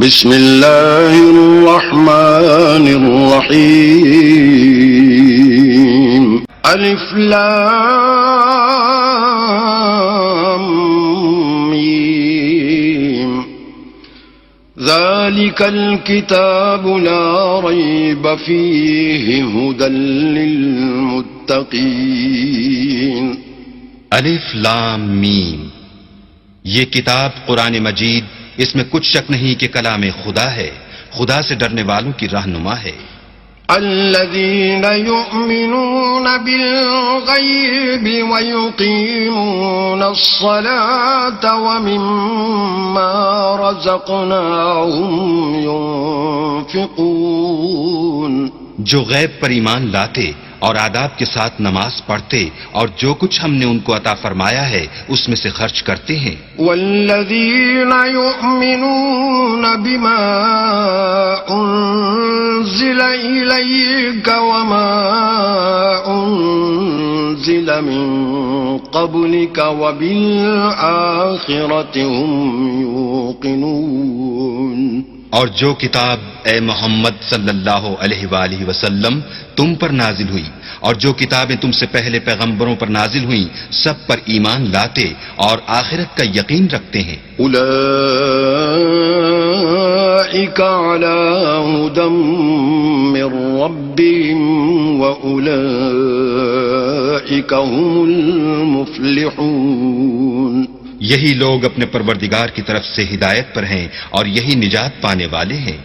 بسم الله الرحمن الرحيم ألف لام ميم ذلك الكتاب لا ريب فيه هدى للمتقين الف لام میم، یہ کتاب قرآن مجید، اس میں کچھ شک نہیں کہ کلام خدا ہے، خدا سے ڈرنے والوں کی رہنما ہے۔ الذين يؤمنون بالغيب ويقيمون الصلاة ومما رزقناهم ينفقون، جو غیب پر ایمان لاتے اور آداب کے ساتھ نماز پڑھتے اور جو کچھ ہم نے ان کو عطا فرمایا ہے اس میں سے خرچ کرتے ہیں۔ والذين يؤمنون بما أنزل إليك وما أنزل من قبلك وبالآخرة هم يوقنون، اور جو کتاب اے محمد صلی اللہ علیہ وآلہ وسلم تم پر نازل ہوئی اور جو کتابیں تم سے پہلے پیغمبروں پر نازل ہوئیں سب پر ایمان لاتے اور آخرت کا یقین رکھتے ہیں۔ أولئك على هدى من ربهم وأولئك هم المفلحون، یہی لوگ اپنے پروردگار کی طرف سے ہدایت پر ہیں اور یہی نجات پانے والے ہیں۔